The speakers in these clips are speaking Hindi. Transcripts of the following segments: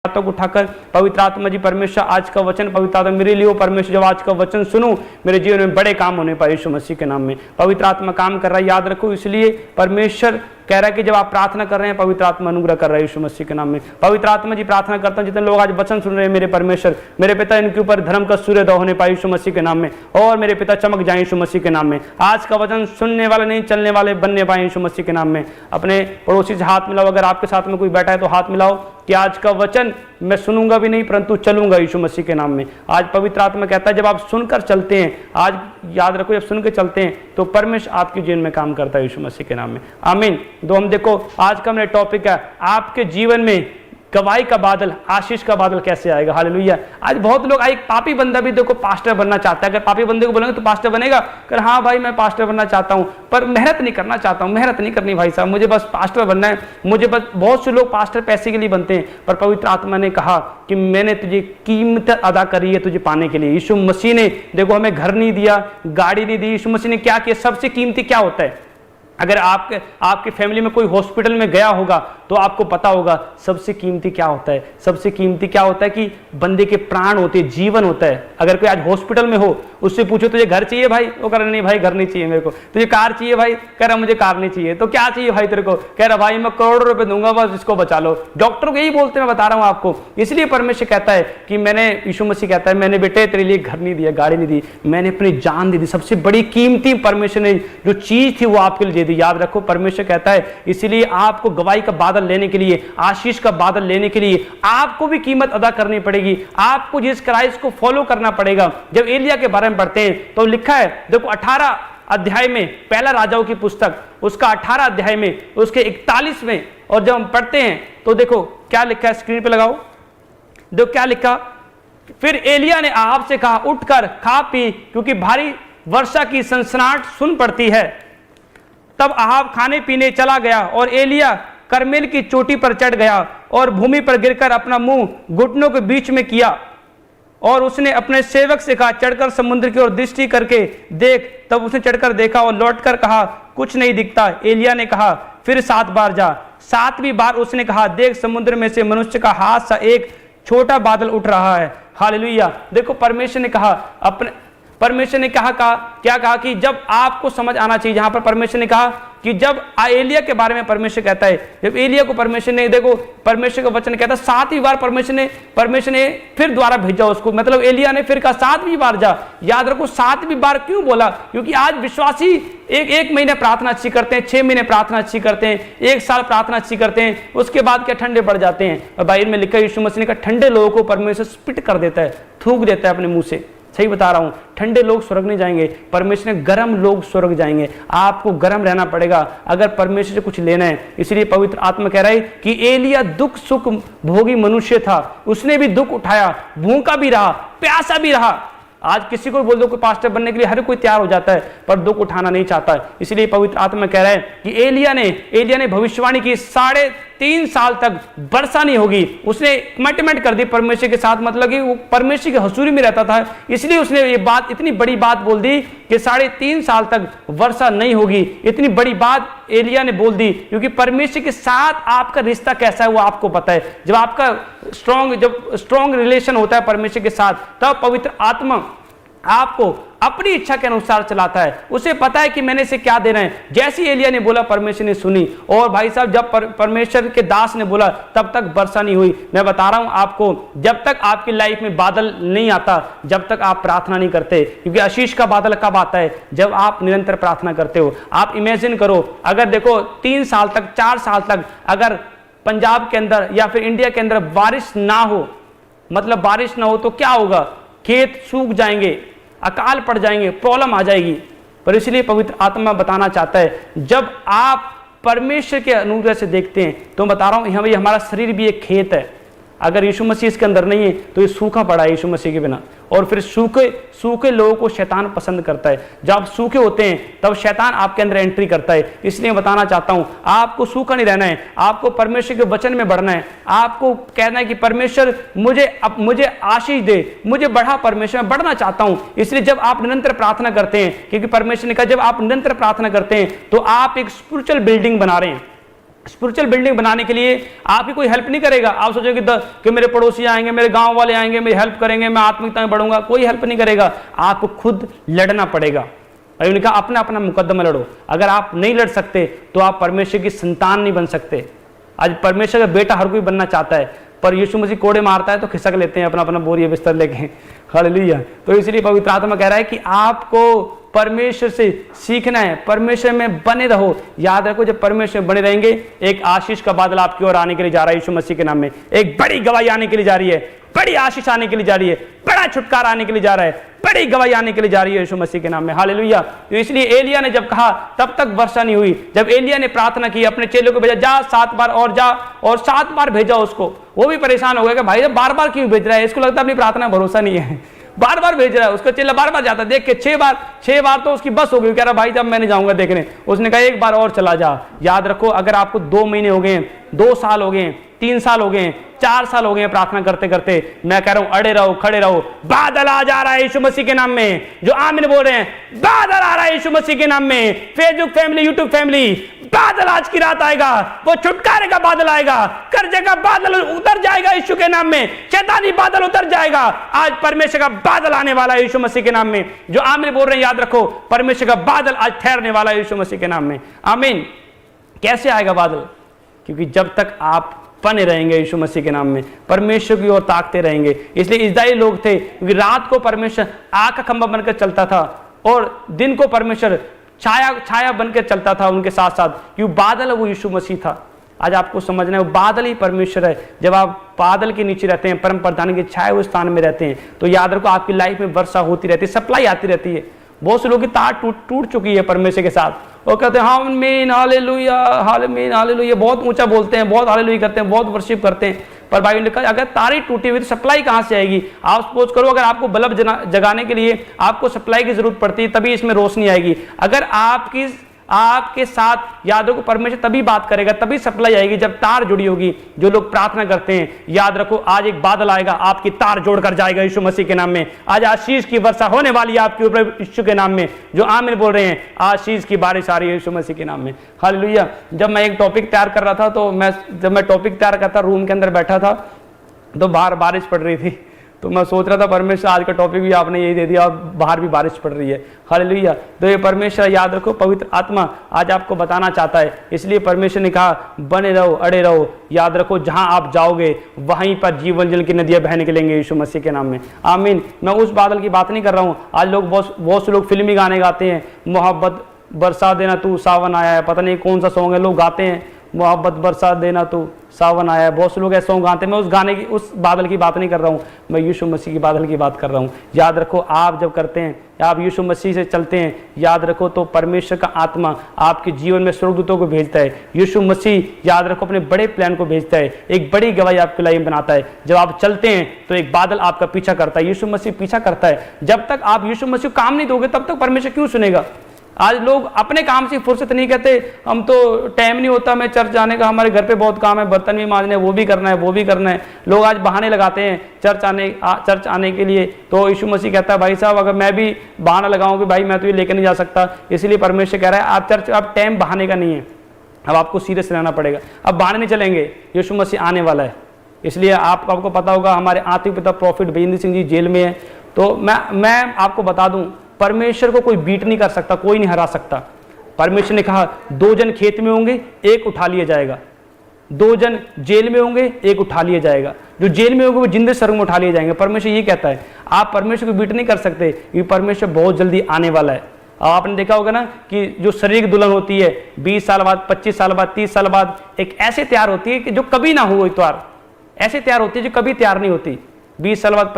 हाथों को उठाकर पवित्र आत्मा जी परमेश्वर आज का वचन पवित्र आत्मा मेरे लिए हो परमेश्वर, जब आज का वचन सुनूं मेरे जीवन में बड़े काम होने पाए यीशु मसीह के नाम में। पवित्र आत्मा काम कर रहा है, याद रखो। इसलिए परमेश्वर कह रहा है कि जब आप प्रार्थना कर रहे हैं पवित्र आत्मा अनुग्रह कर रहा है यीशु मसीह के नाम में। पवित्र आत्मा जी प्रार्थना करता हूं जितने लोग आज वचन सुन रहे हैं मेरे परमेश्वर मेरे पिता, इनके ऊपर धर्म का सूर्योदय होने पाए यीशु मसीह के नाम में, और मेरे पिता चमक जाए यीशु मसीह के नाम में। आज का वचन सुनने वाले नहीं चलने वाले बनने पाए यीशु मसीह के नाम में। अपने पड़ोसी से हाथ मिलाओ, अगर आपके साथ में कोई बैठा है तो हाथ मिलाओ कि आज का वचन मैं सुनूंगा भी नहीं परंतु चलूंगा यीशु मसीह के नाम में। आज पवित्र आत्मा कहता है जब आप सुनकर चलते हैं, आज याद रखो जब सुन के चलते हैं तो परमेश्वर आपके जीवन में काम करता है यीशु मसीह के नाम में। आमीन। तो हम देखो आज का मेरा टॉपिक है आपके जीवन में गवाही का बादल, आशीष का बादल कैसे आएगा। हालेलुया। आज बहुत लोग, एक पापी बंदा भी देखो पास्टर बनना चाहता है। अगर पापी बंदे को बोलेंगे तो पास्टर बनेगा, कर हाँ भाई मैं पास्टर बनना चाहता हूं पर मेहनत नहीं करना चाहता हूं, मेहनत नहीं करनी भाई साहब, मुझे बस पास्टर बनना है, मुझे बस। बहुत से लोग पास्टर पैसे के लिए बनते हैं, पर पवित्र आत्मा ने कहा कि मैंने तुझे कीमत अदा करी है तुझे पाने के लिए। यीशु मसीह ने देखो हमें घर नहीं दिया, गाड़ी नहीं दी, यीशु मसीह ने क्या किया, सबसे कीमती क्या होता है। अगर आपके फैमिली में कोई हॉस्पिटल में गया होगा तो आपको पता होगा सबसे कीमती क्या होता है। सबसे कीमती क्या होता है कि बंदे के प्राण होते हैं, जीवन होता है। अगर कोई आज हॉस्पिटल में हो, उससे पूछो तुझे घर चाहिए भाई, वो कह रहा नहीं भाई घर नहीं चाहिए मेरे को। तुझे कार चाहिए भाई, कह रहा मुझे कार नहीं चाहिए। तो क्या चाहिए भाई तेरे को, कह रहा भाई मैं करोड़ों रुपए दूंगा बस इसको बचा लो। डॉक्टर को यही बोलते मैं बता रहा हूं आपको। इसलिए परमेश्वर कहता है कि मैंने, यीशु मसीह कहता है मैंने बेटे तेरे लिए घर नहीं दिया, गाड़ी नहीं दी, मैंने अपनी जान दे दी। सबसे बड़ी कीमती परमेश्वर ने जो चीज थी वो आपके लिए दे दी। याद रखो परमेश्वर कहता है इसलिए आपको गवाही का बादल लेने के लिए, आशीष का बादल लेने के लिए आपको भी कीमत अदा करनी पड़ेगी। आपको जिस क्राइस्ट को फॉलो करना पड़ेगा। जब एलिया के बारे में पढ़ते हैं तो लिखा है देखो 18 अध्याय में, पहला राजाओं की पुस्तक उसका 18 अध्याय में उसके 41 में, और जब हम पढ़ते हैं तो देखो क्या लिखा है, स्क्रीन पे लगाओ, देखो क्या लिखा। फिर एलिया ने आहाब से कहा उठकर खा पी क्योंकि भारी वर्षा की सनसनाहट सुन पड़ती है। तब आहाब खाने पीने चला गया और एलिया करमेल की चोटी पर चढ़ गया और भूमि पर गिरकर अपना मुंह घुटनों के बीच में किया, और उसने अपने सेवक से कहा चढ़कर समुद्र की ओर दृष्टि करके देख। तब उसने चढ़कर देखा और लौटकर कहा कुछ नहीं दिखता। एलिया ने कहा फिर 7 बार जा। 7वीं बार उसने कहा देख समुद्र में से मनुष्य का हाथ सा एक छोटा बादल उठ रहा है। हालेलुया। देखो परमेश्वर ने कहा क्या कहा कि जब आपको समझ आना चाहिए, जहां पर परमेश्वर ने कहा कि जब एलिया के बारे में परमेश्वर कहता है, जब एलिया को परमेश्वर ने, देखो परमेश्वर का वचन कहता है 7वीं बार परमेश्वर ने फिर द्वारा भेजा उसको, मतलब एलिया ने फिर कहा 7वीं बार जा। याद रखो 7वीं बार क्यों बोला, क्योंकि आज विश्वासी एक महीने प्रार्थना अच्छी करते हैं, 6 महीने प्रार्थना अच्छी करते हैं, 1 साल प्रार्थना अच्छी करते हैं, उसके बाद क्या ठंडे पड़ जाते हैं। और बाइबल में लिखा है यीशु मसीह ने कहा ठंडे लोगों को परमेश्वर स्पिट कर देता है, थूक देता है अपने मुंह से। सही बता रहा हूं, ठंडे लोग स्वर्ग नहीं जाएंगे, परमेश्वर ने गर्म लोग स्वर्ग जाएंगे। आपको गर्म रहना पड़ेगा अगर परमेश्वर से कुछ लेना है। इसलिए पवित्र आत्मा कह रहा है कि एलिया दुख सुख भोगी मनुष्य था, उसने भी दुख उठाया, भूखा भी रहा, प्यासा भी रहा। आज किसी को बोल दो कोई पास्टर बनने के लिए हर कोई तैयार हो जाता है पर दुख उठाना नहीं चाहता है। इसलिए पवित्र आत्मा कह रहा है कि एलिया ने भविष्यवाणी की 3.5 साल तक वर्षा नहीं होगी। उसने कमिटमेंट कर दी परमेश्वर के साथ, मतलब कि वो परमेश्वर की हजूरी में रहता था, इसलिए उसने ये बात, इतनी बड़ी बात बोल दी कि 3.5 साल तक वर्षा नहीं होगी। इतनी बड़ी बात एलिया ने बोल दी क्योंकि परमेश्वर के साथ आपका रिश्ता कैसा है वो आपको पता है। जब आपका स्ट्रॉन्ग रिलेशन होता है परमेश्वर के साथ, तब पवित्र आत्मा आपको अपनी इच्छा के अनुसार चलाता है। उसे पता है कि मैंने इसे क्या देना है। जैसे एलिया ने बोला परमेश्वर ने सुनी, और भाई साहब जब परमेश्वर के दास ने बोला तब तक वर्षा नहीं हुई। मैं बता रहा हूं आपको, जब तक आपकी लाइफ में बादल नहीं आता, जब तक आप प्रार्थना नहीं करते, क्योंकि आशीष का बादल कब आता है, जब आप निरंतर प्रार्थना करते हो। आप इमेजिन करो, अगर देखो 3 साल तक 4 साल तक अगर पंजाब के अंदर या फिर इंडिया के अंदर बारिश ना हो, मतलब बारिश ना हो तो क्या होगा, खेत सूख जाएंगे, अकाल पड़ जाएंगे, प्रॉब्लम आ जाएगी। पर इसलिए पवित्र आत्मा बताना चाहता है जब आप परमेश्वर के अनुग्रह से देखते हैं, तो मैं बता रहा हूं हमारा शरीर भी एक खेत है। अगर यीशु मसीह इसके अंदर नहीं है तो ये सूखा पड़ा है यीशु मसीह के बिना। और फिर सूखे लोगों को शैतान पसंद करता है। जब आप सूखे होते हैं तब शैतान आपके अंदर एंट्री करता है। इसलिए बताना चाहता हूं आपको सूखा नहीं रहना है, आपको परमेश्वर के वचन में बढ़ना है। आपको कहना है कि परमेश्वर मुझे आशीष दे, मुझे बढ़ा परमेश्वर, मैं बढ़ना चाहता हूं। इसलिए जब आप निरंतर प्रार्थना करते हैं, क्योंकि परमेश्वर ने कहा जब आप निरंतर प्रार्थना करते हैं तो आप एक स्पिरिचुअल बिल्डिंग बना रहे हैं। स्पिरिचुअल बिल्डिंग बनाने के लिए आपकी कोई हेल्प नहीं करेगा। आप सोचोगे कि मेरे पड़ोसी आएंगे, मेरे गांव वाले आएंगे, मेरी हेल्प करेंगे, मैं आत्मिकता में बढ़ूंगा, कोई हेल्प नहीं करेगा। आपको खुद लड़ना पड़ेगा। उन्होंने कहा अपना अपना मुकदमा लड़ो। अगर आप नहीं लड़ सकते तो आप परमेश्वर की संतान नहीं बन सकते। आज परमेश्वर का बेटा हर कोई बनना चाहता है, पर यीशु मसीह कोड़े मारता है तो खिसक लेते हैं अपना अपना बोरिया बिस्तर लेके। हालेलुया। तो इसलिए पवित्र आत्मा कह रहा है कि आपको परमेश्वर से सीखना है, परमेश्वर में बने रहो। याद रखो, जब परमेश्वर में बने रहेंगे, एक आशीष का बादल आपकी ओर आने के लिए जा रहा है यीशु मसीह के नाम में। एक बड़ी गवाही आने के लिए जा रही है, बड़ी आशीष आने के लिए जा रही है, बड़ा छुटकारा आने के लिए जा रहा है, बड़ी गवाही आने के लिए जा रही है यीशु मसीह के नाम में। हालेलुया। तो इसलिए एलिया ने जब कहा तब तक वर्षा नहीं हुई। जब एलिया ने प्रार्थना की, अपने चेलों को भेजा, जा 7 बार और जा, और 7 बार भेजा उसको। वो भी परेशान हो गया कि भाई बार बार क्यों भेज रहा है, इसको लगता है अपनी प्रार्थना भरोसा नहीं है, बार बार भेज रहा है। उसका चेला बार बार जाता, देख के 6 बार तो उसकी बस हो गई। कह रहा भाई जब मैं नहीं जाऊंगा देखने। उसने कहा 1 बार और चला जा। याद रखो, अगर आपको 2 महीने हो गए, 2 साल हो गए, 3 साल हो गए, 4 साल हो गए प्रार्थना करते करते, मैं कह रहा हूं अड़े रहो, खड़े रहो। बादल आ जा रहा है यीशु मसीह के नाम में। जो आमीन बोल रहे हैं, बादल आ रहा है यीशु मसीह के नाम में। फेसबुक फैमिली, यूट्यूब फैमिली, बादल आज की रात आएगा। वो छुटकारे का बादल आएगा, कर्जे का बादल उतर जाएगा यीशु के नाम में, शैतानी बादल उतर जाएगा। आज परमेश्वर का बादल आने वाला है यीशु मसीह के नाम में। जो आमीन बोल रहे हैं, याद रखो, परमेश्वर का बादल आज ठहरने वाला है यीशु मसीह के नाम में। आमीन। कैसे आएगा बादल? क्योंकि जब तक आप बने रहेंगे यीशु मसीह के नाम में, परमेश्वर की ओर ताकते रहेंगे। इसलिए इस्राएली लोग थे, क्योंकि रात को परमेश्वर आग का खंभा बनकर चलता था और दिन को परमेश्वर छाया बनकर चलता था उनके साथ साथ। क्यों? बादल वो यीशु मसीह था। आज आपको समझना है, वो बादल ही परमेश्वर है। जब आप बादल के नीचे रहते हैं, परम प्रधान के छाए हुए स्थान में रहते हैं, तो याद रखो आपकी लाइफ में वर्षा होती रहती है, सप्लाई आती रहती है। बहुत से लोगों की तार टूट चुकी है परमेश्वर के साथ। वो कहते हैं आमीन हालेलुया, आमीन हालेलुया, बहुत ऊंचा बोलते हैं, बहुत हालेलुया करते हैं, बहुत वर्शिप करते हैं, पर बाइबल लिखा है अगर तारें टूटी हुई तो सप्लाई कहाँ से आएगी? आप सपोज करो, अगर आपको बल्ब जगाने के लिए आपको सप्लाई की जरूरत पड़ती है, तभी इसमें रोशनी आएगी। अगर आपके साथ याद रखो परमेश्वर तभी बात करेगा, तभी सप्लाई आएगी जब तार जुड़ी होगी। जो लोग प्रार्थना करते हैं, याद रखो आज एक बादल आएगा, आपकी तार जोड़कर जाएगा यीशु मसीह के नाम में। आज आशीष की वर्षा होने वाली है आपके ऊपर यीशु के नाम में। जो आमीन बोल रहे हैं, आशीष की बारिश आ रही है यीशु मसीह के नाम में। हालेलुया। जब मैं एक टॉपिक तैयार कर रहा था, तो जब मैं टॉपिक तैयार करता, रूम के अंदर बैठा था, तो बाहर बारिश पड़ रही थी। तो मैं सोच रहा था परमेश्वर आज का टॉपिक भी आपने यही दे दिया और बाहर भी बारिश पड़ रही है। हालेलुया। तो ये परमेश्वर, याद रखो, पवित्र आत्मा आज आपको बताना चाहता है। इसलिए परमेश्वर ने कहा बने रहो, अड़े रहो। याद रखो, जहां आप जाओगे वहीं पर जीवन जल की नदियां बहने निकलेंगे यीशु मसीह के नाम में। आमीन। मैं उस बादल की बात नहीं कर रहा हूँ। आज लोग बहुत से लोग फिल्मी गाने गाते हैं, मोहब्बत बरसा देना तू सावन आया है, पता नहीं कौन सा सॉन्ग है, लोग गाते हैं मोहब्बत बरसा देना तू सावन आया है। बहुत से लोग ऐसे सॉन्ग गाते हैं। मैं उस बादल की बात नहीं कर रहा हूँ, मैं यीशु मसीह की बादल की बात कर रहा हूँ। याद रखो, आप जब करते हैं, आप यीशु मसीह से चलते हैं, याद रखो, तो परमेश्वर का आत्मा आपके जीवन में स्वर्गदूतों को भेजता है। यीशु मसीह, याद रखो, अपने बड़े प्लान को भेजता है, एक बड़ी गवाही आपकी लाइफ में बनाता है। जब आप चलते हैं तो एक बादल आपका पीछा करता है, यीशु मसीह पीछा करता है। जब तक आप यीशु मसीह काम नहीं दोगे, तब तक परमेश्वर क्यों सुनेगा? आज लोग अपने काम से फुर्सत नहीं, कहते हम तो टाइम नहीं होता मैं चर्च जाने का, हमारे घर पे बहुत काम है, बर्तन भी मांजने, वो भी करना है, वो भी करना है। लोग आज बहाने लगाते हैं चर्च आने के लिए। तो यीशु मसीह कहता है भाई साहब, अगर मैं भी बहाना लगाऊं कि भाई मैं तो ये लेकर नहीं जा सकता, इसलिए परमेश्वर कह रहा है आप चर्च, अब टाइम बहाने का नहीं है, अब आपको सीरियस रहना पड़ेगा। अब बहाने नहीं चलेंगे, यीशु मसीह आने वाला है। इसलिए आपको पता होगा, हमारे आत्मिक पिता प्रॉफिट भजेंद्र सिंह जी जेल में है। तो मैं आपको बता दूं, परमेश्वर को कोई बीट नहीं कर सकता, कोई नहीं हरा सकता। परमेश्वर ने कहा 2 जन खेत में होंगे, एक उठा लिया जाएगा। 2 जन जेल में होंगे, एक उठा लिया जाएगा। जो जेल में होंगे वो जिंदे स्वर्ग में उठा लिए जाएंगे। परमेश्वर ये कहता है, आप परमेश्वर को बीट नहीं कर सकते, क्योंकि परमेश्वर बहुत जल्दी आने वाला है। आपने देखा होगा ना कि जो शरीर की दुल्हन होती है, 20 साल बाद, 25 साल बाद, 30 साल बाद एक ऐसे तैयार होती है कि जो कभी ना हो। वो त्योहार ऐसे तैयार होती है जो कभी तैयार नहीं होती। 20 साल बाद,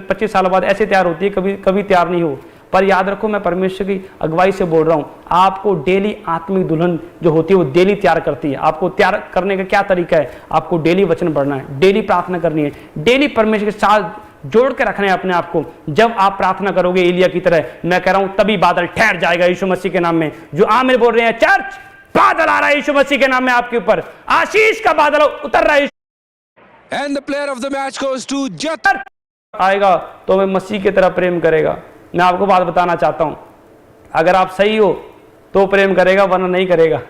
25 साल बाद ऐसे तैयार होती है, कभी तैयार नहीं हो। पर याद रखो, मैं परमेश्वर की अगुवाई से बोल रहा हूं, आपको डेली आत्मिक दुल्हन जो होती है वो डेली तैयार करती है। आपको तैयार करने का क्या तरीका है? आपको डेली वचन पढ़ना है, डेली प्रार्थना करनी है, डेली परमेश्वर के साथ जोड़ के रखना है अपने आप को। जब आप प्रार्थना करोगे एलिया की तरह, मैं कह रहा हूं, तभी बादल ठहर जाएगा यीशु मसीह के नाम में। जो आमीन बोल रहे हैं, चर्च, बादल आ रहा है यीशु मसीह के नाम में आपके ऊपर, आशीष का बादल उतर रहा है। And the player of the match goes to Jat. आएगा तो मैं मसीह की तरह प्रेम करेगा। मैं आपको बात बताना चाहता हूं, अगर आप सही हो तो प्रेम करेगा, वरना नहीं करेगा।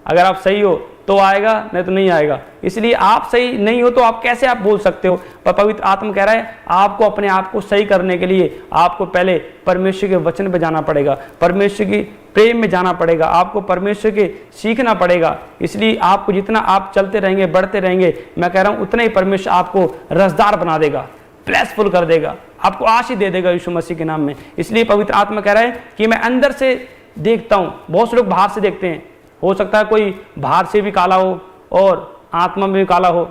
अगर आप सही हो तो आएगा, नहीं तो नहीं आएगा। इसलिए आप सही नहीं हो तो आप कैसे आप बोल सकते हो। पर पवित्र आत्मा कह रहा है आपको अपने आप को सही करने के लिए आपको पहले परमेश्वर के वचन पे जाना पड़ेगा, परमेश्वर की प्रेम में जाना पड़ेगा, आपको परमेश्वर के सीखना पड़ेगा। इसलिए आपको जितना आप चलते रहेंगे, बढ़ते रहेंगे, मैं कह रहा हूं उतना ही परमेश्वर आपको रसदार बना देगा, ब्लेसफुल कर देगा, आपको आशीष दे देगा यीशु मसीह के नाम में। इसलिए पवित्र आत्मा कह रहा है कि मैं अंदर से देखता हूं। बहुत से लोग बाहर से देखते हैं, हो सकता है कोई बाहर से भी काला हो और आत्मा में भी काला हो।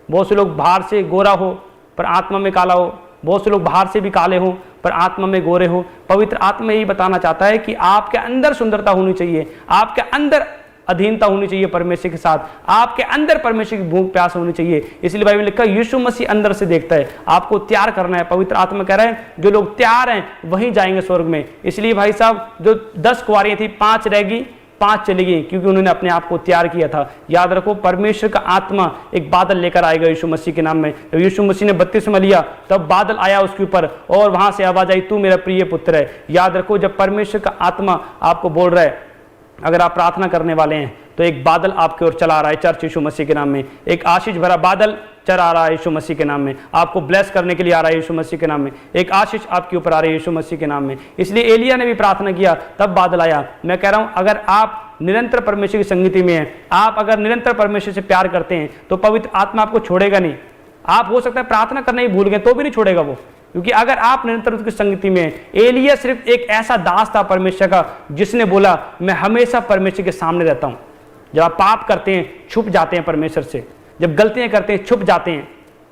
बहुत से लोग बाहर से गोरा हो पर आत्मा में काला हो। बहुत से लोग बाहर से भी काले हो पर आत्मा में गोरे हो। पवित्र आत्मा यही बताना चाहता है कि आपके अंदर सुंदरता होनी चाहिए, आपके अंदर अधीनता होनी चाहिए परमेश्वर के साथ, आपके अंदर परमेश्वर की भूख प्यास होनी चाहिए। इसलिए बाइबल में लिखा है यीशु मसीह अंदर से देखता है, आपको तैयार करना है। पवित्र आत्मा कह रहा है जो लोग तैयार हैं वही जाएंगे स्वर्ग में। इसलिए भाई साहब जो 10 कुंवारियां थी, 5 रहेगी, 5 चली गई क्योंकि उन्होंने अपने आप को तैयार किया था। याद रखो परमेश्वर का आत्मा एक बादल लेकर आएगा यीशु मसीह के नाम में। जब यीशु मसीह ने बपतिस्मा लिया तब बादल आया उसके ऊपर और वहां से आवाज आई तू मेरा प्रिय पुत्र है। याद रखो जब परमेश्वर का आत्मा आपको बोल रहा है, अगर आप प्रार्थना करने वाले हैं तो एक बादल आपकी ओर चला आ रहा है चर्च यीशु मसीह के नाम में। एक आशीष भरा बादल चला आ रहा है यीशु मसीह के नाम में, आपको ब्लेस करने के लिए आ रहा है यीशु मसीह के नाम में। एक आशीष आपके ऊपर आ रही है यीशु मसीह के नाम में। इसलिए एलिया ने भी प्रार्थना किया तब बादल आया। मैं कह रहा हूं अगर आप निरंतर परमेश्वर की संगति में हैं, आप अगर निरंतर परमेश्वर से प्यार करते हैं तो पवित्र आत्मा आपको छोड़ेगा नहीं। आप हो सकता है प्रार्थना करना ही भूल गए तो भी नहीं छोड़ेगा वो, क्योंकि अगर आप निरंतर उसकी संगति में हैं। एलिया सिर्फ एक ऐसा दास था परमेश्वर का जिसने बोला मैं हमेशा परमेश्वर के सामने रहता हूं। जब आप पाप करते हैं छुप जाते हैं परमेश्वर से, जब गलतियां करते हैं छुप जाते हैं।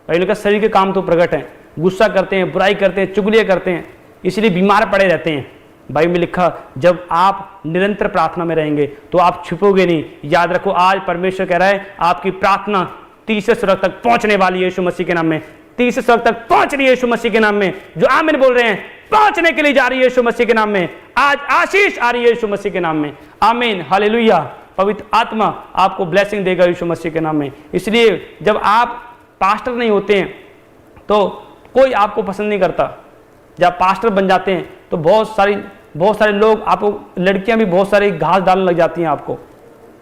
भाई का शरीर के काम तो प्रकट हैं, गुस्सा करते हैं, बुराई करते हैं, चुगलियां करते हैं, इसलिए बीमार पड़े रहते हैं। भाई में लिखा जब आप निरंतर प्रार्थना में रहेंगे तो आप छुपोगे नहीं। याद रखो आज परमेश्वर कह रहा है आपकी प्रार्थना तीसरे स्वर्ग तक पहुंचने वाली है यीशु मसीह के नाम में। तीसरे स्वर्ग तक पहुंच रही है यीशु मसीह के नाम में। जो आमीन बोल रहे हैं पहुंचने के लिए जा रही है यीशु मसीह के नाम में। आज आशीष आ रही है यीशु मसीह के नाम में। आमीन, हालेलुया। पवित्र आत्मा आपको ब्लेसिंग देगा यीशु मसीह के नाम में। इसलिए जब आप पास्टर नहीं होते हैं तो कोई आपको पसंद नहीं करता। जब पास्टर बन जाते हैं तो बहुत सारे लोग आपको, लड़कियां भी बहुत सारी घास डालने लग जाती हैं आपको।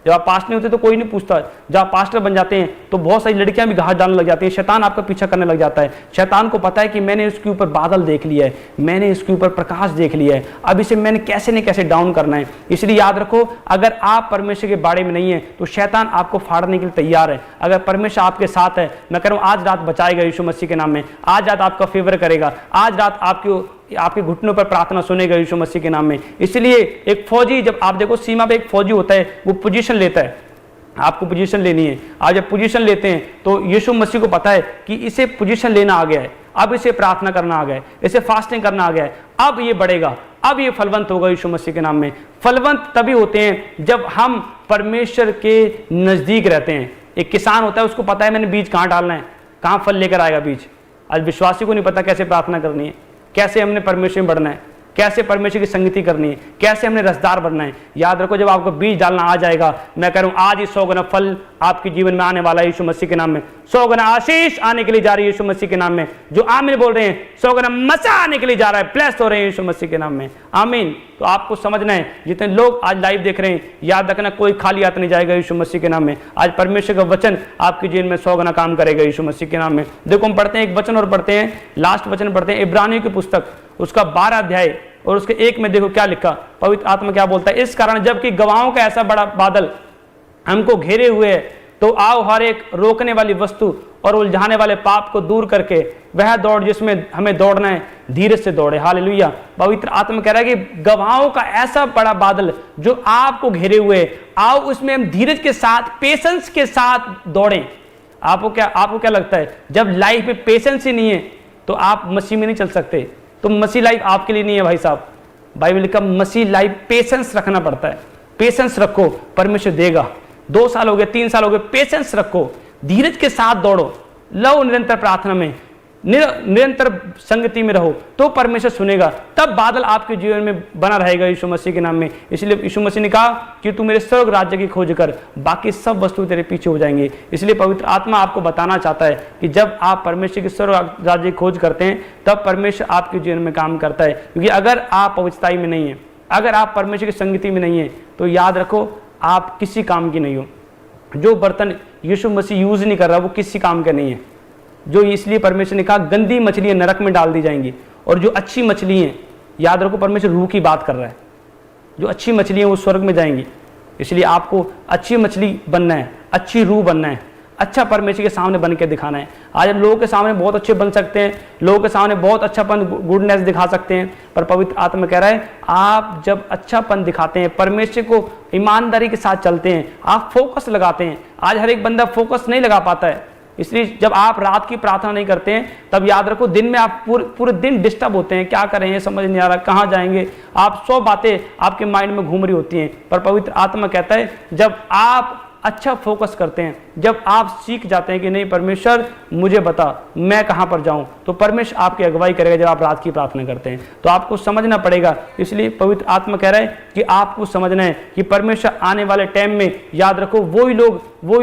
जब आप पास्टर नहीं होते तो कोई नहीं पूछता, जब आप पास्टर बन जाते हैं तो बहुत सारी लड़कियां भी घास डालने लग जाती हैं। शैतान आपका पीछा करने लग जाता है। शैतान को पता है कि मैंने इसके ऊपर बादल देख लिया है, मैंने इसके ऊपर प्रकाश देख लिया है, अब इसे मैंने कैसे न कैसे डाउन करना है। इसलिए याद रखो अगर आप परमेश्वर के बारे में नहीं है तो शैतान आपको फाड़ने के लिए तैयार है। अगर परमेश्वर आपके साथ है, मैं कह रहा हूं आज रात बचाएगा यीशु मसीह के नाम में। आज रात आपका फेवर करेगा, आज रात आपके घुटनों पर प्रार्थना सुनेगा यीशु मसीह के नाम में। इसलिए एक फौजी, जब आप देखो सीमा पे एक फौजी होता है वो पोजीशन लेता है, आपको पोजीशन लेनी है। आज जब पोजीशन लेते हैं तो यीशु मसीह को पता है कि इसे पोजीशन लेना आ गया है, अब इसे प्रार्थना करना आ गया है, इसे फास्टिंग करना आ गया है, अब ये बढ़ेगा, अब ये फलवंत होगा यीशु मसीह के नाम में। फलवंत तभी होते हैं जब हम परमेश्वर के नजदीक रहते हैं। एक किसान होता है उसको पता है मैंने बीज कहाँ डालना है, कहाँ फल लेकर आएगा बीज। आज विश्वासी को नहीं पता कैसे प्रार्थना करनी है, कैसे हमने परमेश्वर में बढ़ना है, कैसे परमेश्वर की संगति करनी है, कैसे हमने रसदार बनना है। याद रखो जब आपको बीज डालना आ जाएगा, मैं कह रहा हूं आज ही 100 गुना फल आपके जीवन में आने वाला है यीशु मसीह के नाम में। 100 गुना आशीष आने के लिए जा रही है यीशु मसीह के नाम में। जो आमीन बोल रहे हैं 100 गुना मसा आने के लिए जा रहा है, ब्लेस्ड हो रहे हैं यीशु मसीह के नाम में। आमीन। तो आपको समझना है, जितने लोग आज लाइव देख रहे हैं याद रखना कोई खाली हाथ नहीं जाएगा यीशु मसीह के नाम में। आज परमेश्वर का वचन आपके जीवन में 100 गुना काम करेगा यीशु मसीह के नाम में। देखो हम पढ़ते हैं एक वचन और पढ़ते हैं, लास्ट वचन पढ़ते हैं इब्रानियों की पुस्तक उसका 12 अध्याय और उसके 1 में। देखो क्या लिखा, पवित्र आत्मा क्या बोलता है। इस कारण जबकि गवाहों का ऐसा बड़ा बादल हमको घेरे हुए है तो आओ हर एक रोकने वाली वस्तु और उलझाने वाले पाप को दूर करके वह दौड़ जिसमें हमें दौड़ना है धीरज से दौड़े। हालेलुया। पवित्र आत्मा कह रहा है कि गवाहों का ऐसा बड़ा बादल जो आपको घेरे हुए, आओ उसमें हम धीरज के साथ, पेशेंस के साथ दौड़ें। आपको क्या लगता है, जब लाइफ में पेशेंस ही नहीं है तो आप मसीह में नहीं चल सकते। तो मसीह लाइफ आपके लिए नहीं है भाई साहब। बाइबल का मसीह लाइफ पेशेंस रखना पड़ता है। पेशेंस रखो, परमेश्वर देगा। 2 साल हो गए, 3 साल हो गए, पेशेंस रखो, धीरज के साथ दौड़ो, लो निरंतर प्रार्थना में, निरंतर संगति में रहो तो परमेश्वर सुनेगा। तब बादल आपके जीवन में बना रहेगा यीशु मसीह के नाम में। इसलिए यीशु मसीह ने कहा कि तू मेरे स्वर्ग राज्य की खोज कर, बाकी सब वस्तु तेरे पीछे हो जाएंगे। इसलिए पवित्र आत्मा आपको बताना चाहता है कि जब आप परमेश्वर के स्वर्ग राज्य की खोज करते हैं तब परमेश्वर आपके जीवन में काम करता है। क्योंकि अगर आप पवित्रताई में नहीं है, अगर आप परमेश्वर की संगति में नहीं है तो याद रखो आप किसी काम की नहीं हो। जो बर्तन यीशु मसीह यूज़ नहीं कर रहा वो किसी काम का नहीं है। जो इसलिए परमेश्वर ने कहा गंदी मछलियाँ नरक में डाल दी जाएंगी, और जो अच्छी मछली हैं, याद रखो परमेश्वर रूह की बात कर रहा है, जो अच्छी मछलियाँ वो स्वर्ग में जाएंगी। इसलिए आपको अच्छी मछली बनना है, अच्छी रूह बनना है, अच्छा परमेश्वर के सामने बन के दिखाना है। आज हम लोगों के सामने बहुत अच्छे बन सकते हैं, लोगों के सामने बहुत अच्छापन गुडनेस दिखा सकते हैं, पर पवित्र आत्मा कह रहा है आप जब अच्छापन दिखाते हैं, परमेश्वर को ईमानदारी के साथ चलते हैं, आप फोकस लगाते हैं। आज हर एक बंदा फोकस नहीं लगा पाता है, इसलिए जब आप रात की प्रार्थना नहीं करते हैं तब याद रखो दिन में आप पूरे दिन डिस्टर्ब होते हैं, क्या करें समझ नहीं आ रहा, कहाँ जाएंगे, आप 100 बातें आपके माइंड में घूम रही होती हैं। पर पवित्र आत्मा कहता है जब आप अच्छा फोकस करते हैं, जब आप सीख जाते हैं कि नहीं परमेश्वर मुझे बता मैं कहाँ पर जाऊँ, तो परमेश्वर आपकी अगुवाई करेगा। जब आप रात की प्रार्थना करते हैं तो आपको समझना पड़ेगा। इसलिए पवित्र आत्मा कह रहा है कि आपको समझना है कि परमेश्वर आने वाले टाइम में याद रखो वही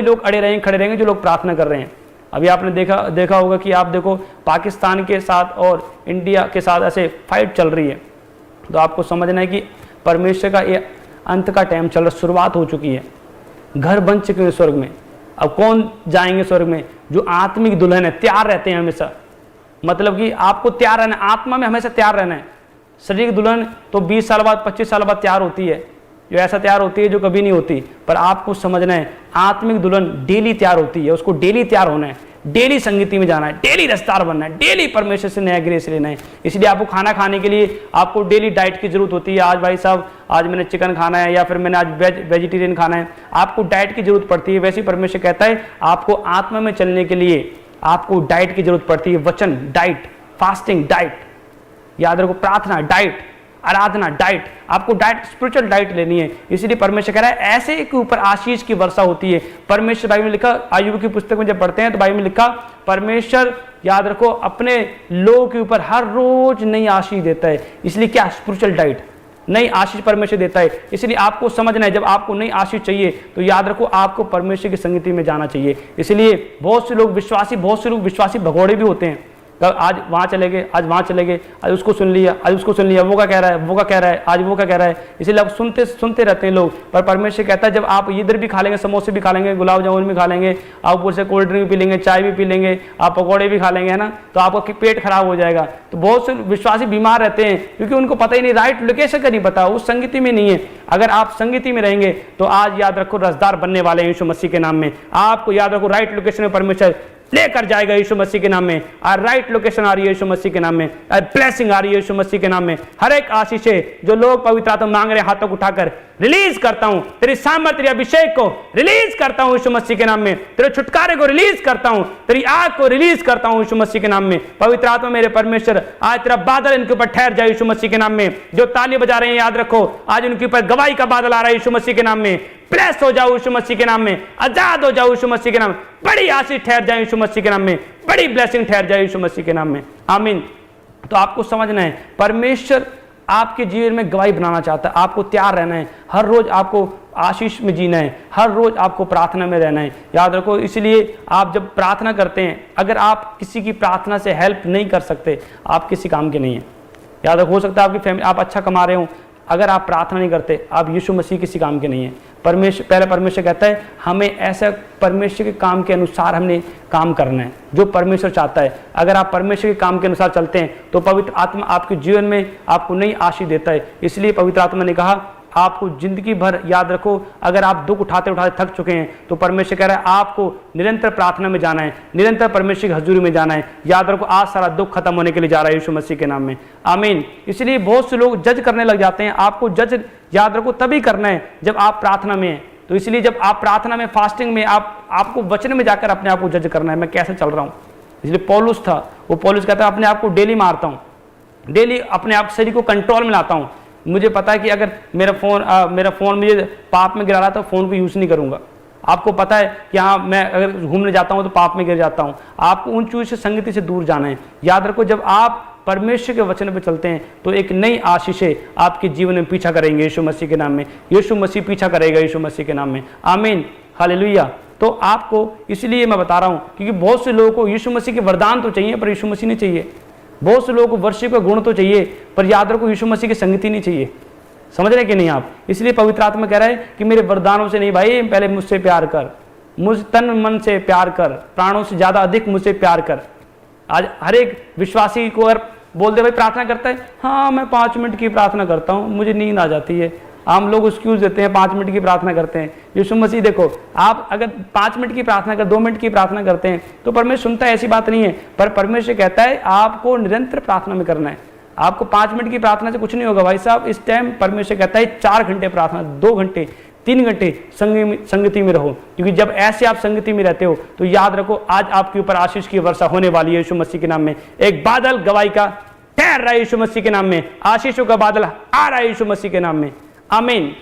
लोग खड़े रहेंगे जो लोग प्रार्थना कर रहे हैं। अभी आपने देखा होगा कि आप देखो पाकिस्तान के साथ और इंडिया के साथ ऐसे फाइट चल रही है, तो आपको समझना है कि परमेश्वर का ये अंत का टाइम चल रहा, शुरुआत हो चुकी है। घर बन चुके हैं स्वर्ग में, अब कौन जाएंगे स्वर्ग में? जो आत्मिक दुल्हन है, तैयार रहते हैं हमेशा। मतलब कि आपको तैयार रहना, आत्मा में हमेशा तैयार रहना है। शरीर की दुल्हन तो 20 साल बाद 25 साल बाद तैयार होती है, जो ऐसा तैयार होती है जो कभी नहीं होती। पर आपको समझना है आत्मिक दुल्हन डेली तैयार होती है, उसको डेली तैयार होना है, डेली संगीति में जाना है, डेली रफ्तार बनना है, डेली परमेश्वर से नया ग्रेस लेना है। इसलिए आपको खाना खाने के लिए आपको डेली डाइट की जरूरत होती है। आज भाई साहब आज मैंने चिकन खाना है या फिर मैंने आज वेजिटेरियन खाना है, आपको डाइट की जरूरत पड़ती है। वैसे ही परमेश्वर कहता है आपको आत्मा में चलने के लिए आपको डाइट की जरूरत पड़ती है। वचन डाइट, फास्टिंग डाइट, याद रखो प्रार्थना डाइट, आराधना डाइट, आपको डाइट स्पिरिचुअल डाइट लेनी है। इसलिए परमेश्वर कह रहा है ऐसे के ऊपर आशीष की वर्षा होती है। परमेश्वर बाइबल में लिखा, अय्यूब की पुस्तक में जब पढ़ते हैं तो बाइबल में लिखा परमेश्वर याद रखो अपने लोगों के ऊपर हर रोज नई आशीष देता है। इसलिए क्या स्पिरिचुअल डाइट, नई आशीष परमेश्वर देता है। इसलिए आपको समझना है जब आपको नई आशीष चाहिए तो याद रखो आपको परमेश्वर की संगति में जाना चाहिए। इसलिए बहुत से लोग विश्वासी भगोड़े भी होते हैं। आज वहाँ चले गए, आज वहाँ चले गए, आज उसको सुन लिया, आज उसको सुन लिया, वो क्या कह रहा है, वो क्या कह रहा है, आज वो क्या कह रहा है। इसलिए अब सुनते रहते हैं लोग। पर परमेश्वर कहता है जब आप इधर भी खा लेंगे, समोसे भी खा लेंगे, गुलाब जामुन भी खा लेंगे, आप ऊपर से कोल्ड ड्रिंक भी पी लेंगे, चाय भी पी लेंगे, आप पकौड़े भी खा लेंगे, है ना, तो आपका पेट खराब हो जाएगा। तो बहुत से विश्वासी बीमार रहते हैं क्योंकि उनको पता ही नहीं, राइट लोकेशन का नहीं पता, उस संगति में नहीं है। अगर आप संगति में रहेंगे तो आज याद रखो रसदार बनने वाले हैं यीशु मसीह के नाम में। आपको याद रखो राइट लोकेशन में परमेश्वर लेकर जाएगा यीशु मसीह के नाम में। और राइट लोकेशन आ रही है यीशु मसीह के नाम में, ब्लेसिंग आ रही है यीशु मसीह के नाम में। हर एक आशीष है जो लोग पवित्र आत्मा मांग रहे हाथों को उठाकर रिलीज करता हूं, तेरी सामर्थ्य अभिषेक को रिलीज करता हूं यीशु मसीह के नाम में, तेरे छुटकारे को रिलीज करता हूं, तेरी आग को रिलीज करता हूं यीशु मसीह के नाम में। पवित्र आत्मा मेरे परमेश्वर आज तेरा बादल इनके ऊपर ठहर जाए यीशु मसीह के नाम में। जो ताली बजा रहे हैं याद रखो आज उनके ऊपर गवाही का बादल आ रहा है यीशु मसीह के नाम में। ब्लेस हो जाओ यीशु मसीह के नाम में, आजाद हो जाओ यीशु मसीह के नाम में, बड़ी आशीष ठहर जाए यीशु मसीह के नाम में, बड़ी ब्लेसिंग ठहर जाए यीशु मसीह के नाम में, आमीन। तो आपको समझना है परमेश्वर आपके जीवन में गवाही बनाना चाहता है। आपको तैयार रहना है, हर रोज आपको आशीष में जीना है, हर रोज आपको प्रार्थना में रहना है, याद रखो। इसलिए आप जब प्रार्थना करते हैं, अगर आप किसी की प्रार्थना से हेल्प नहीं कर सकते आप किसी काम के नहीं है। याद रखो, हो सकता है आपकी फैमिली आप अच्छा कमा रहे हो, अगर आप प्रार्थना नहीं करते आप यीशु मसीह किसी काम के नहीं है। परमेश्वर कहता है हमें ऐसा परमेश्वर के काम के अनुसार हमने काम करना है जो परमेश्वर चाहता है। अगर आप परमेश्वर के काम के अनुसार चलते हैं तो पवित्र आत्मा आपके जीवन में आपको नई आशीष देता है। इसलिए पवित्र आत्मा ने कहा आपको जिंदगी भर याद रखो, अगर आप दुख उठाते उठाते थक चुके हैं तो परमेश्वर कह रहा है आपको निरंतर प्रार्थना में जाना है, निरंतर परमेश्वर की हजूरी में जाना है। याद रखो आज सारा दुख खत्म होने के लिए जा रहा है यीशु मसीह के नाम में, आमीन। इसलिए बहुत से लोग जज करने लग जाते हैं। आपको जज याद रखो तभी करना है जब आप प्रार्थना में हैं। तो इसलिए जब आप प्रार्थना में, फास्टिंग में, आपको वचन में जाकर अपने आप को जज करना है, मैं कैसे चल रहा हूँ। इसलिए पौलुस था, वो पौलुस कहता है अपने आप को डेली मारता हूँ, डेली अपने आप शरीर को कंट्रोल में लाता हूँ। मुझे पता है कि अगर मेरा फ़ोन मुझे पाप में गिरा रहा है तो फ़ोन को यूज़ नहीं करूँगा। आपको पता है कि हाँ मैं अगर घूमने जाता हूँ तो पाप में गिर जाता हूँ। आपको उन चीज़ से संगति से दूर जाना है। याद रखो जब आप परमेश्वर के वचन पे चलते हैं तो एक नई आशीषें आपके जीवन में पीछा करेंगे यीशु मसीह के नाम में। यीशु मसीह पीछा करेगा यीशु मसीह के नाम में, आमीन, हालेलुया। तो आपको इसलिए मैं बता रहा हूँ क्योंकि बहुत से लोगों को यीशु मसीह के वरदान तो चाहिए पर यीशु मसीह नहीं चाहिए। बहुत से लोगों को वर्षिप का गुण तो चाहिए पर याद रखो यीशु मसीह की संगति नहीं चाहिए। समझ रहे कि नहीं आप। इसलिए पवित्र आत्मा कह रहा है कि मेरे वरदानों से नहीं भाई, पहले मुझसे प्यार कर, मुझ तन मन से प्यार कर, प्राणों से ज़्यादा अधिक मुझसे प्यार कर। आज हर एक विश्वासी को अगर बोल दे भाई प्रार्थना करता है, हाँ मैं 5 मिनट की प्रार्थना करता हूँ, मुझे नींद आ जाती है, हम लोग एक्सक्यूज देते हैं, 5 मिनट की प्रार्थना करते हैं। यीशु मसीह देखो, आप अगर 5 मिनट की प्रार्थना कर 2 मिनट की प्रार्थना करते हैं तो परमेश्वर सुनता है, ऐसी बात नहीं है। पर परमेश्वर कहता है आपको निरंतर प्रार्थना में करना है। आपको 5 मिनट की प्रार्थना से कुछ नहीं होगा भाई साहब। इस टाइम परमेश्वर कहता है 4 घंटे प्रार्थना, 2 घंटे, 3 घंटे संगति में रहो, क्योंकि जब ऐसे आप संगति में रहते हो तो याद रखो आज आपके ऊपर आशीष की वर्षा होने वाली है यीशु मसीह के नाम में। एक बादल गवाही का ठहर रहा है यीशु मसीह के नाम में, आशीषों का बादल आ रहा है यीशु मसीह के नाम में। आमीन,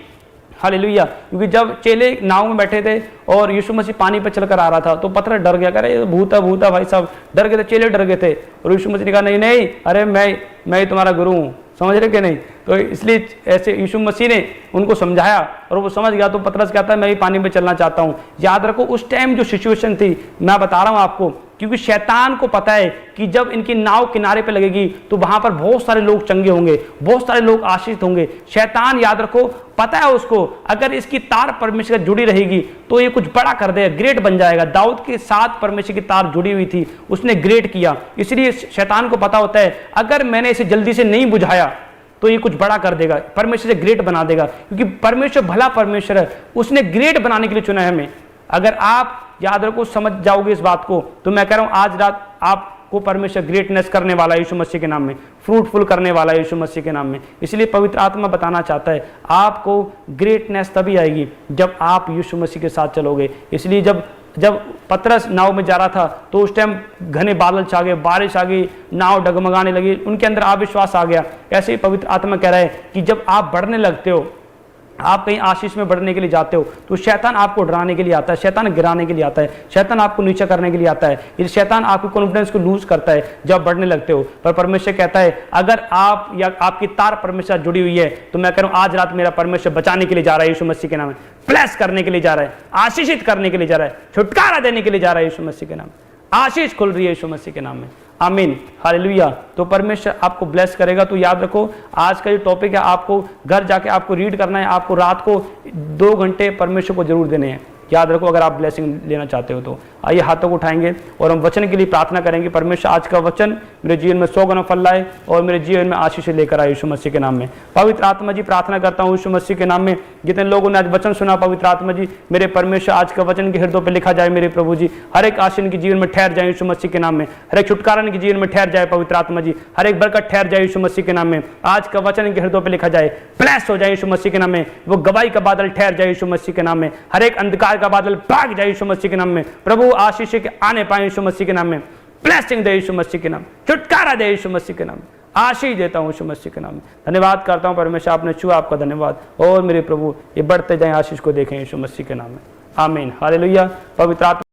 हालेलुया। क्योंकि जब चेले नाव में बैठे थे और यीशु मसीह पानी पर चलकर आ रहा था तो पतरस डर गया, कह रहे ये भूत है भाई साहब, डर गए थे, चेले डर गए थे। और यीशु मसीह ने कहा नहीं नहीं, अरे मैं तुम्हारा गुरु हूँ, समझ रहे कि नहीं। तो इसलिए ऐसे यीशु मसीह ने उनको समझाया और वो समझ गया। तो पतरस कहता है मैं भी पानी में चलना चाहता हूँ। याद रखो उस टाइम जो सिचुएशन थी, मैं बता रहा हूँ आपको, क्योंकि शैतान को पता है कि जब इनकी नाव किनारे पे लगेगी तो वहां पर बहुत सारे लोग चंगे होंगे, बहुत सारे लोग आशीषित होंगे। शैतान याद रखो पता है उसको, अगर इसकी तार परमेश्वर से जुड़ी रहेगी तो ये कुछ बड़ा कर देगा, ग्रेट बन जाएगा। दाऊद के साथ परमेश्वर की तार जुड़ी हुई थी, उसने ग्रेट किया। इसलिए शैतान को पता होता है अगर मैंने इसे जल्दी से नहीं बुझाया तो ये कुछ बड़ा कर देगा, परमेश्वर से ग्रेट बना देगा। क्योंकि परमेश्वर भला परमेश्वर है, उसने ग्रेट बनाने के लिए चुना है हमें। अगर आप याद रखो समझ जाओगे इस बात को तो मैं कह रहा हूं आज रात आपको परमेश्वर ग्रेटनेस करने वाला है यीशु मसीह के नाम में, फ्रूटफुल करने वाला है यीशु मसीह के नाम में। इसलिए पवित्र आत्मा बताना चाहता है आपको ग्रेटनेस तभी आएगी जब आप यीशु मसीह के साथ चलोगे। इसलिए जब पतरस नाव में जा रहा था तो उस टाइम घने बादल छा गए, बारिश आ गई, नाव डगमगाने लगी, उनके अंदर अविश्वास आ गया। ऐसे ही पवित्र आत्मा कह रहा है कि जब आप बढ़ने लगते हो, आप कहीं आशीष में बढ़ने के लिए जाते हो तो शैतान आपको डराने के लिए आता है, शैतान गिराने के लिए आता है, शैतान आपको नीचा करने के लिए आता है। ये शैतान आपको कॉन्फिडेंस को लूज करता है जब बढ़ने लगते हो। पर परमेश्वर कहता है अगर आप या आपकी तार परमेश्वर जुड़ी हुई है तो मैं कह रहा हूं आज रात मेरा परमेश्वर बचाने के लिए जा रहा है यीशु मसीह के नाम में, ब्लेस करने के लिए जा रहा है, आशीषित करने के लिए जा रहा है, छुटकारा देने के लिए जा रहा है यीशु मसीह के नाम। आशीष खुल रही है यीशु मसीह के नाम में। आमीन, हालेलुया। तो परमेश्वर आपको ब्लेस करेगा। तो याद रखो आज का जो टॉपिक है आपको घर जाके आपको रीड करना है, आपको रात को 2 घंटे परमेश्वर को जरूर देने हैं। याद रखो अगर आप ब्लेसिंग लेना चाहते हो तो आइए हाथों को उठाएंगे और हम वचन के लिए प्रार्थना करेंगे। परमेश्वर आज का वचन मेरे जीवन में 100 गुना फल लाए और मेरे जीवन में आशीष लेकर आए यीशु मसीह के नाम में। पवित्र आत्मा जी प्रार्थना करता हूँ यीशु मसीह के नाम में, जितने लोगों ने आज वचन सुना पवित्र आत्मा जी मेरे परमेश्वर आज का वचन के हृदय पर लिखा जाए मेरे प्रभु जी। हर एक आशीष के जीवन में ठहर जाए यीशु मसीह के नाम में, हर एक छुटकारा के जीवन में ठहर जाए पवित्र आत्मा जी, हर एक बरकत ठहर जाए यीशु मसीह के नाम में। आज का वचन के हृदय पर लिखा जाए, ब्लेस हो जाए यीशु मसीह के नाम में। वो गवाही का बादल ठहर जाए यीशु मसीह के नाम में, हर एक अंधकार का बादल भाग जाए यीशु मसीह के नाम में। प्रभु आशीष के आने पाए यीशु मसीह के नाम में, ब्लेसिंग दे यीशु मसीह के नाम, छुटकारा दे यीशु मसीह के नाम, आशीष देता हूं यीशु मसीह के नाम में। धन्यवाद करता हूं परमेश्वर, आपने छुआ, आपका धन्यवाद। और मेरे प्रभु ये बढ़ते जाए आशीष को देखें यीशु मसीह के नाम में। आमीन, हालेलुया। पवित्र